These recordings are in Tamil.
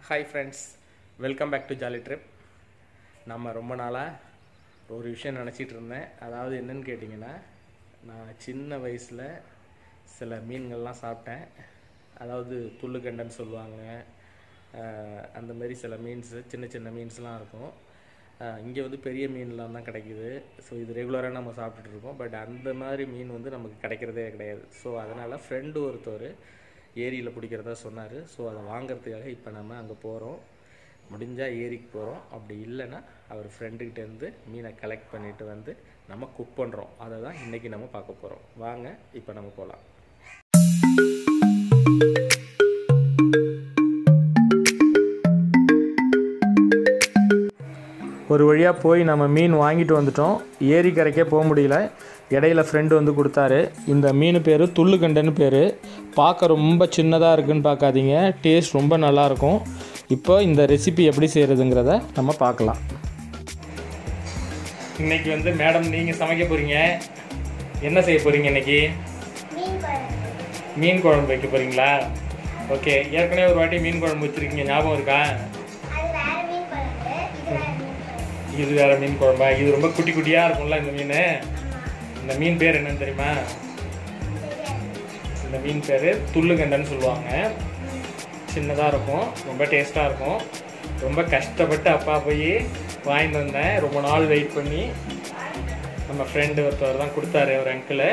Hi friends, welcome back to jolly trip. நம்ம ரொம்ப நாளாக ஒரு விஷயம் நினச்சிட்டு இருந்தேன். அதாவது என்னன்னு கேட்டிங்கன்னா, நான் சின்ன வயசில் சில மீன்கள்லாம் சாப்பிட்டேன். அதாவது துள்ளுகண்டன்னு சொல்லுவாங்க. அந்தமாரி சில மீன்ஸு, சின்ன சின்ன மீன்ஸ்லாம் இருக்கும். இங்கே வந்து பெரிய மீன்லாம் தான் கிடைக்கிது. ஸோ இது ரெகுலராக நம்ம சாப்பிட்டுட்டு இருக்கோம். பட் அந்த மாதிரி மீன் வந்து நமக்கு கிடைக்கிறதே கிடையாது. ஸோ அதனால் ஃப்ரெண்டு ஒருத்தர் ஏரியில் பிடிக்கிறதா சொன்னார். ஸோ அதை வாங்கிறதுக்காக இப்போ நம்ம அங்கே போகிறோம். முடிஞ்சால் ஏரிக்கு போகிறோம். அப்படி இல்லைன்னா அவர் ஃப்ரெண்டுக்கிட்டேருந்து மீனை கலெக்ட் பண்ணிவிட்டு வந்து நம்ம குக் பண்ணுறோம். அதை தான் இன்றைக்கி நம்ம பார்க்க போகிறோம். வாங்க இப்போ நம்ம போகலாம். ஒரு வழியாக போய் நம்ம மீன் வாங்கிட்டு வந்துட்டோம். ஏரி கரைக்கே போக முடியல. இடையில ஃப்ரெண்டு வந்து கொடுத்தாரு. இந்த மீன் பேர் துள்ளுகண்டன்னு பேர். பார்க்க ரொம்ப சின்னதாக இருக்குதுன்னு பார்க்காதீங்க, டேஸ்ட் ரொம்ப நல்லாயிருக்கும். இப்போ இந்த ரெசிபி எப்படி செய்கிறதுங்கிறத நம்ம பார்க்கலாம். இன்றைக்கி வந்து மேடம் நீங்கள் சமைக்க போகிறீங்க. என்ன செய்ய போகிறீங்க இன்றைக்கி? மீன் குழம்பு வைக்க போகிறீங்களா? ஓகே. ஏற்கனவே ஒரு வாட்டி மீன் குழம்பு வச்சுருக்கீங்க, ஞாபகம் இருக்கா? இது வேறு மீன் குழம்பா? இது ரொம்ப குட்டி குட்டியாக இருக்கும்ல இந்த மீன். இந்த மீன் பேர் என்னன்னு தெரியுமா? இந்த மீன் பேர் துள்ளுகண்டன்னு சொல்லுவாங்க. சின்னதாக இருக்கும், ரொம்ப டேஸ்ட்டாக இருக்கும். ரொம்ப கஷ்டப்பட்டு அப்பா போய் வாங்கிட்டு வந்தேன். ரொம்ப நாள் வெயிட் பண்ணி நம்ம ஃப்ரெண்டு ஒருத்தவர் தான் கொடுத்தாரு, ஒரு அங்கிள்.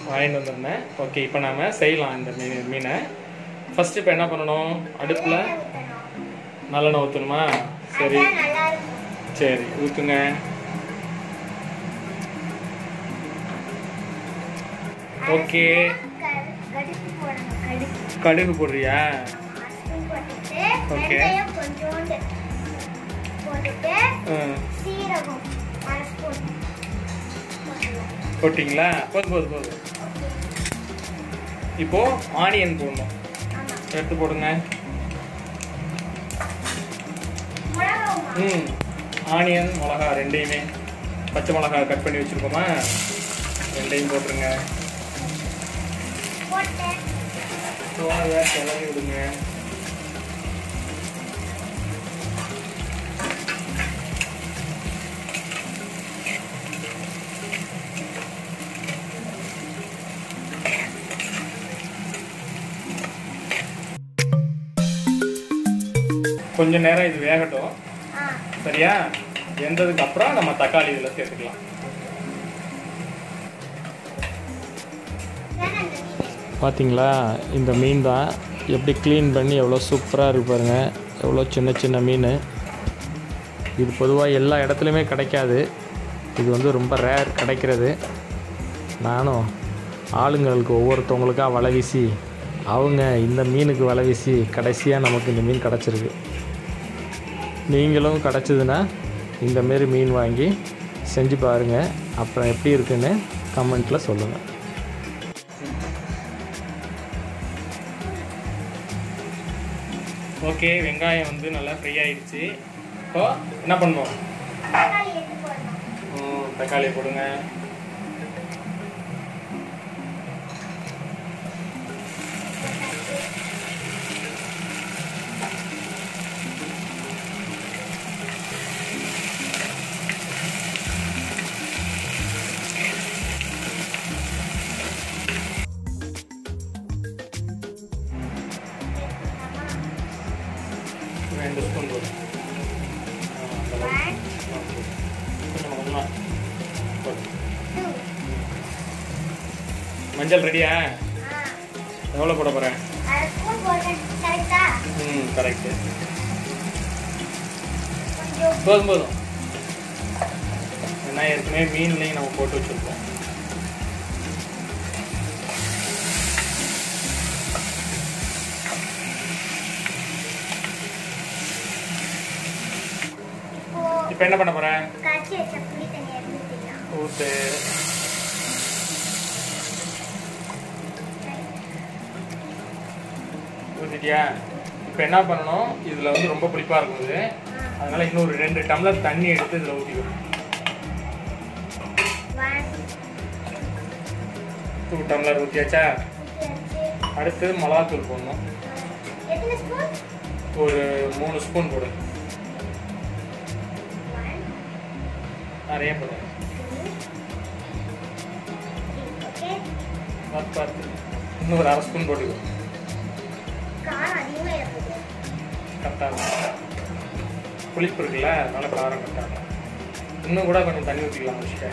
வாங்கிட்டு வந்திருந்தேன். ஓகே, இப்போ நாம் செய்யலாம் இந்த மீனை. ஃபஸ்ட்டு இப்போ என்ன பண்ணணும்? அடுப்பில் நல்லெண்ணெய் ஊற்றணுமா? சரி சரி, ஊற்றுங்க. ஓகே, கடுகு போடுறியா? ஓகே, போட்டிங்களா? போதும். இப்போ ஆனியன் போடணும். எடுத்து போடுங்க. ஆனியன், மிளகா ரெண்டையுமே, பச்சை மிளகா கட் பண்ணி வச்சுருக்கோமா, ரெண்டையும் போட்டுருங்க. கிளறி விடுங்க. கொஞ்ச நேரம் இது வேகட்டும். சரியா? வெந்ததுக்கு அப்புறம் நம்ம தக்காளி இதில் சேர்த்துக்கலாம். பார்த்தீங்களா, இந்த மீன் தான் எப்படி க்ளீன் பண்ணி எவ்வளோ சூப்பராக இருக்கு பாருங்கள். எவ்வளோ சின்ன சின்ன மீன். இது பொதுவாக எல்லா இடத்துலையுமே கிடைக்காது. இது வந்து ரொம்ப ரேர் கிடைக்கிறது. நானும் ஆளுங்களுக்கு ஒவ்வொருத்தவங்களுக்காக வலை வீசி, அவங்க இந்த மீனுக்கு வலை வீசி கடைசியாக நமக்கு இந்த மீன் கிடச்சிருக்கு. நீங்களும் கிடச்சிதுன்னா இந்தமாரி மீன் வாங்கி செஞ்சு பாருங்கள். அப்புறம் எப்படி இருக்குன்னு கமெண்ட்டில் சொல்லுங்கள். ஓகே, வெங்காயம் வந்து நல்லா ஃப்ரை ஆகிடுச்சு. இப்போ என்ன பண்ணுவோம்? தக்காளி போடுங்க. ரெண்டு ஸ்பூன் போடும். மஞ்சள் ரெடியா? எவ்வளோ போட போகிறேன்? கரெக்டு. போதும். ஏன்னா ஏற்கனவே மீன்லையும் நம்ம போட்டு வச்சுருக்கோம். இப்போ என்ன பண்ண போகிறேன்? ஊற்று. ஊற்றிட்டியா? இப்போ என்ன பண்ணணும்? இதில் வந்து ரொம்ப புளிப்பாக இருக்குது. அதனால் இன்னொரு 2 டம்ளர் தண்ணி எடுத்து இதில் ஊற்றிக்கணும். 2 டம்ளர் ஊற்றியாச்சா? அடுத்து மிளகாத்தூள் போடணும். ஒரு 3 ஸ்பூன் போடு. நிறைய போடு. பார்த்து இன்னும் ஒரு 1/2 ஸ்பூன் போட்டுக்கோ. கரெக்டாக புளிப்பு இருக்குல்ல, அதனால காரம் கரெக்டாக. இன்னும் கூட கொஞ்சம் தண்ணி ஊற்றிக்கலாம் வச்சுக்க.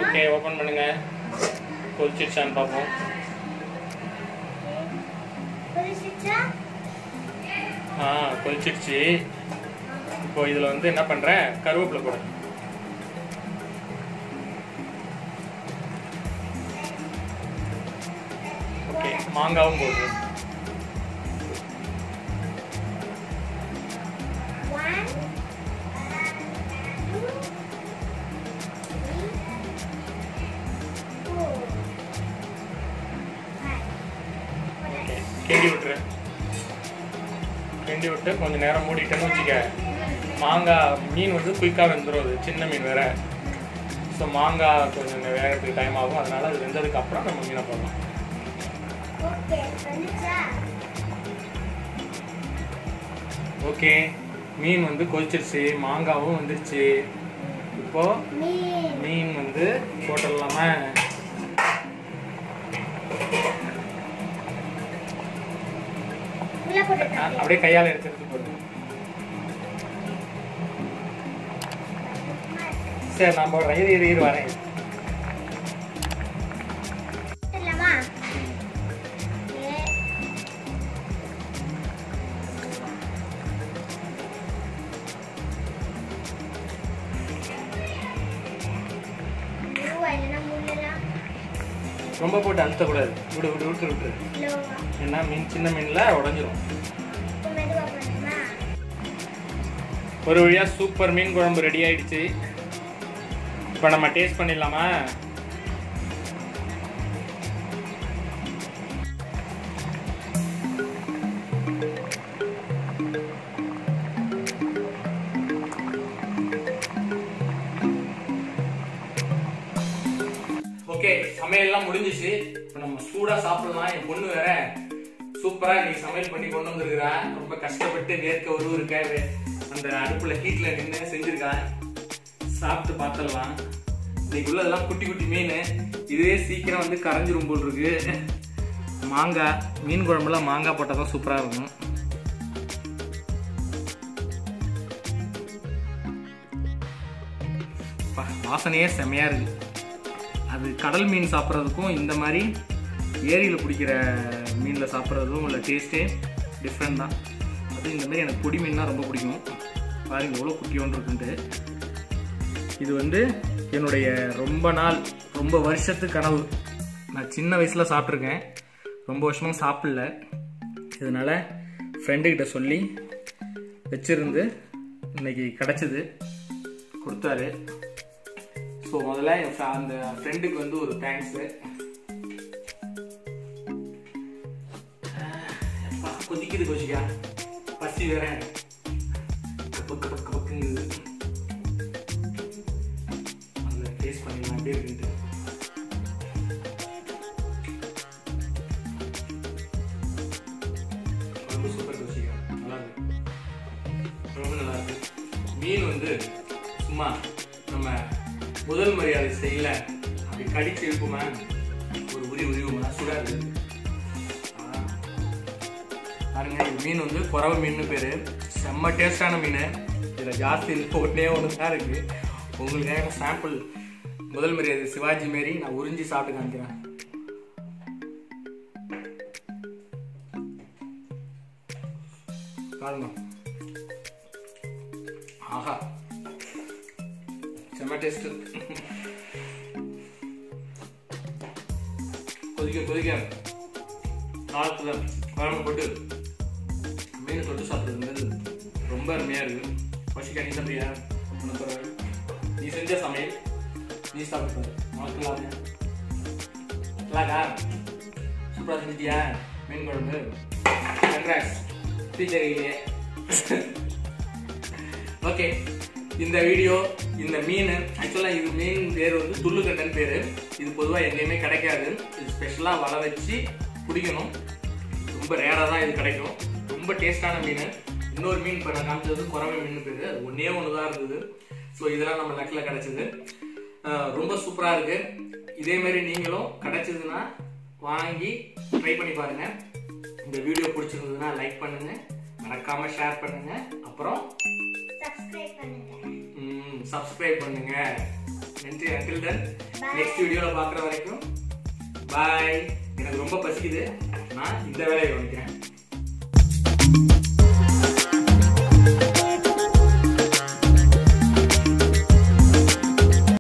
ஓகே, ஓப்பன் பண்ணுங்க. கொதிச்சிருச்சான்னு பார்ப்போம். கொதிச்சிருச்சு. இப்போ இதில் வந்து என்ன பண்ணுறேன், கருவேப்பிலை போடு. ஓகே, மாங்காவும் போடு. கிண்டி விட்டுரு. கிண்டி விட்டு கொஞ்சம் நேரம் மூடிட்டேன்னு வச்சுக்க. மாங்காய் மீன் வந்து குயிக்காக வெந்துடும். அது சின்ன மீன் வேற. ஸோ மாங்காய் கொஞ்சம் வேகிறதுக்கு டைம் ஆகும். அதனால அது வெந்ததுக்கு அப்புறம் நம்ம மீனை போடலாம். ஓகே, மீன் வந்து கொதிச்சிருச்சு, மாங்காவும் வந்துருச்சு. இப்போ மீன் வந்து போட்டுடலாமா? அப்படியே கையால் எடுத்து போடு. சரி, நான் போடுறேன். இரு வரேன். ரொம்ப போட்டு அழுத்தக்கூடாது. விட்டு ஏன்னா மீன் சின்ன மீன்ல உடஞ்சிரும். ஒரு வழியா சூப்பர் மீன் குழம்பு ரெடி ஆயிடுச்சு. இப்போ நம்ம டேஸ்ட் பண்ணிடலாமா? ஓகே, சமையல்லாம் முடிஞ்சிச்சு. இப்போ நம்ம சூடா சாப்பிடலாம். என் பொண்ணு வேற சூப்பரா நீ சமையல் பண்ணி கொண்டு வந்திருக்கிறா. ரொம்ப கஷ்டப்பட்டு வேர்க்க உருவ அந்த அடுப்புல ஹீட்ல நின்று செஞ்சிருக்கா. சாப்பிட்டு பார்த்துடலாம். இன்னைக்கு உள்ளதெல்லாம் குட்டி குட்டி மீன். இதுவே சீக்கிரம் வந்து கரைஞ்சிரும் போல் இருக்கு. மாங்காய் மீன் குழம்புல மாங்காய் போட்டால் தான் சூப்பரா இருக்கும். வாசனையே செமையா இருக்கு. அது கடல் மீன் சாப்பிட்றதுக்கும் இந்த மாதிரி ஏரியில் பிடிக்கிற மீனில் சாப்பிட்றதும் உள்ள டேஸ்ட்டே டிஃப்ரெண்ட் தான். அது இந்த மாதிரி எனக்கு பொடி மீன் தான் ரொம்ப பிடிக்கும். பாருங்க எவ்வளோ குட்டி ஒன்று இருக்குன்ட்டு. இது வந்து என்னுடைய ரொம்ப வருஷத்து கனவு. நான் சின்ன வயசில் சாப்பிட்ருக்கேன், ரொம்ப வருஷமாக சாப்பிடல. இதனால ஃப்ரெண்டுக்கிட்ட சொல்லி வச்சிருந்து இன்னைக்கு கிடச்சிது, கொடுத்தாரு. ஸோ முதல்ல அந்த ஃப்ரெண்டுக்கு வந்து ஒரு தேங்க்ஸு. கொதிக்குது கோஷிக்கா, பசி வேற பக்கு பக்கு பக்குங்குது. அதில் டேஸ்ட் பண்ணிடலாம் அப்படியே இருக்குன்ட்டு. ரொம்ப சூப்பர் கோஷிக்கா, நல்லா இருக்கு, ரொம்ப நல்லா இருக்கு. மீன் வந்து சும்மா நம்ம முதல் மரியாதை செய்யல, அப்படி கடிச்சு எழுப்புமா, ஒரு உரிவுமா சுடா இருக்கு. பாருங்க, இது மீன் வந்து குறவை மீன் பேரு. செம்ம டேஸ்டான மீன். இதில் ஜாஸ்தி ஒன்றே ஒன்று தான் இருக்கு. உங்களுக்காக சாம்பிள் முதல் மரியாதை சிவாஜி மாரி நான் உறிஞ்சி சாப்பிட்டு காமிக்கிறேன். பாருங்க, ஆஹா செம்ம டேஸ்ட். கொதிக்க காலத்துல குழம்பு போட்டு மீன் தொட்டு சாப்பிட்றது ரொம்ப அருமையா இருக்கு. பசிக்கா நீ சாப்பிட்றியா? நீ செஞ்ச சமையல் நீ சாப்பிட்டு மக்களாக நல்லாக்கா, சூப்பரா செஞ்சிட்டியா மீன் குழம்பு? கங்க்ராட்ஸ், டீச்சர் இல்லையே. ஓகே, இந்த வீடியோ இந்த மீன் ஆக்சுவலாக இது மீன் பேர் வந்து துள்ளுக்கட்டைன்னு பேர். இது பொதுவாக எங்கேயுமே கிடைக்காது. இது ஸ்பெஷலாக வலை வச்சு பிடிக்கணும். ரொம்ப ரேராக தான் இது கிடைக்கும். ரொம்ப டேஸ்டான மீன். இன்னொரு மீன் இப்போ நான் காமிச்சது குறவை மீன் பேர். அது ஒன்றே ஒன்று தான் இருந்தது. ஸோ இதெல்லாம் நம்ம லக்கில் கிடைச்சது. ரொம்ப சூப்பராக இருக்கு. இதேமாரி நீங்களும் கிடைச்சதுன்னா வாங்கி ட்ரை பண்ணி பாருங்க. இந்த வீடியோ பிடிச்சிருந்ததுன்னா லைக் பண்ணுங்க, மறக்காம ஷேர் பண்ணுங்க, அப்புறம் சப்ஸ்கிரைப் பண்ணுங்க. நன்றி. until then நெக்ஸ்ட் வீடியோல பார்க்குற வரைக்கும் பாய். எனக்கு ரொம்ப பசிக்குது. நான் இந்த வேலையை கவனிக்கிறேன்.